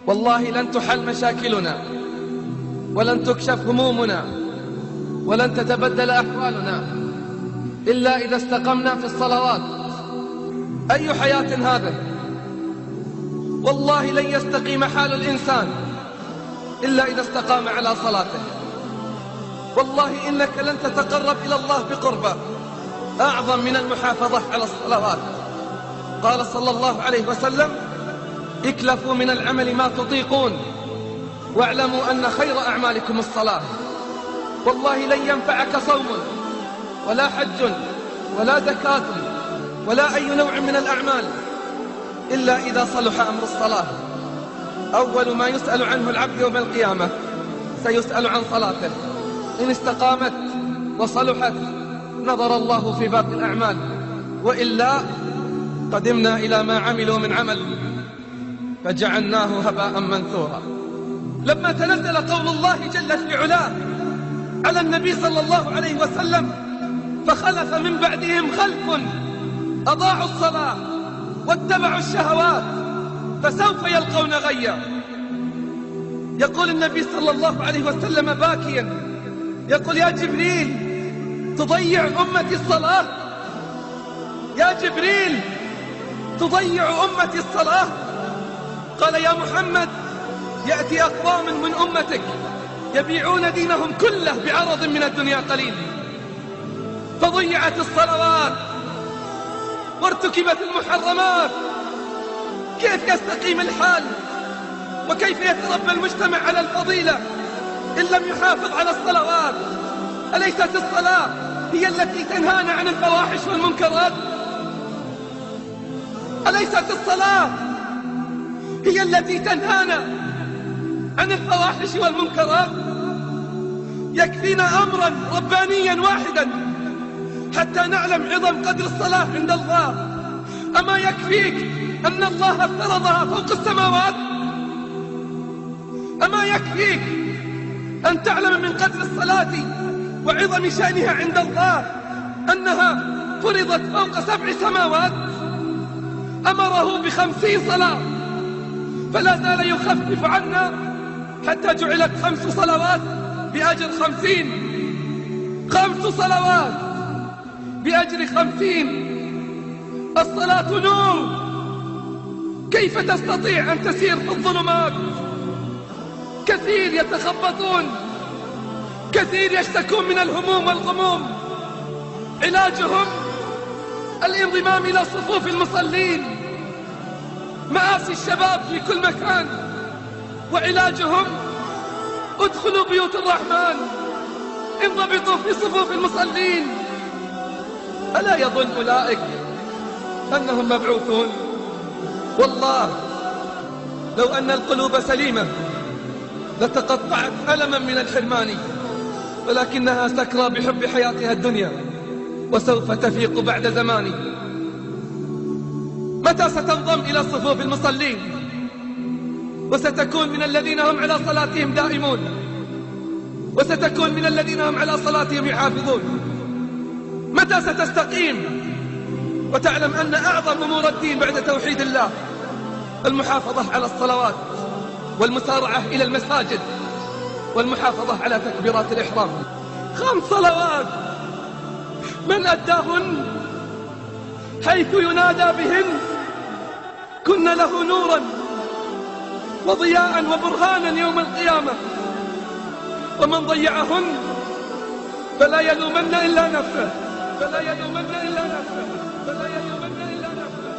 والله لن تحل مشاكلنا ولن تكشف همومنا ولن تتبدل أحوالنا إلا إذا استقمنا في الصلوات. أي حياة هذه؟ والله لن يستقيم حال الإنسان إلا إذا استقام على صلاته. والله إنك لن تتقرب إلى الله بقربة أعظم من المحافظة على الصلوات. قال صلى الله عليه وسلم: اكلفوا من العمل ما تطيقون واعلموا أن خير أعمالكم الصلاة. والله لن ينفعك صوم ولا حج ولا زكاة ولا أي نوع من الأعمال إلا إذا صلح أمر الصلاة. أول ما يسأل عنه العبد يوم القيامة سيسأل عن صلاته. إن استقامت وصلحت نظر الله في باقي الأعمال، وإلا قدمنا إلى ما عملوا من عمل فجعلناه هباء منثورا. لما تنزل قول الله جل في علاه على النبي صلى الله عليه وسلم: فخلف من بعدهم خلف أضاعوا الصلاة واتبعوا الشهوات فسوف يلقون غيا. يقول النبي صلى الله عليه وسلم باكيا، يقول: يا جبريل تضيع أمتي الصلاة؟ يا جبريل تضيع أمتي الصلاة؟ قال: يا محمد يأتي أقوام من أمتك يبيعون دينهم كله بعرض من الدنيا قليل، فضيعت الصلوات وارتكبت المحرمات. كيف يستقيم الحال وكيف يتربى المجتمع على الفضيلة إن لم يحافظ على الصلوات؟ أليست الصلاة هي التي تنهانا عن الفواحش والمنكرات؟ أليست الصلاة هي التي تنهانا عن الفواحش والمنكرات؟ يكفينا أمرا ربانيا واحدا حتى نعلم عظم قدر الصلاة عند الله. أما يكفيك أن الله افترضها فوق السماوات؟ أما يكفيك أن تعلم من قدر الصلاة وعظم شأنها عند الله أنها فرضت فوق 7 سماوات؟ أمره ب50 صلاة فلا زال يخفف عنا حتى جعلت 5 صلوات بأجر 50. 5 صلوات بأجر 50. الصلاة نور، كيف تستطيع أن تسير في الظلمات؟ كثير يتخبطون، كثير يشتكون من الهموم والغموم، علاجهم الانضمام إلى صفوف المصلين. مآسي الشباب في كل مكان، وعلاجهم ادخلوا بيوت الرحمن، انضبطوا في صفوف المصلين. ألا يظن أولئك أنهم مبعوثون؟ والله لو أن القلوب سليمة لتقطعت ألما من الحرمان، ولكنها سكرى بحب حياتها الدنيا وسوف تفيق بعد زمان. متى ستنضم إلى صفوف المصلين وستكون من الذين هم على صلاتهم دائمون، وستكون من الذين هم على صلاتهم يحافظون؟ متى ستستقيم وتعلم أن أعظم أمور الدين بعد توحيد الله المحافظة على الصلوات والمسارعة إلى المساجد والمحافظة على تكبيرات الإحرام؟ 5 صلوات من أداهن حيث ينادى بهن كن له نورا وضياء وبرهانا يوم القيامة، ومن ضيعهن فلا يلومن إلا نفسه، فلا يلومن إلا نفسه، فلا يلومن إلا نفسه.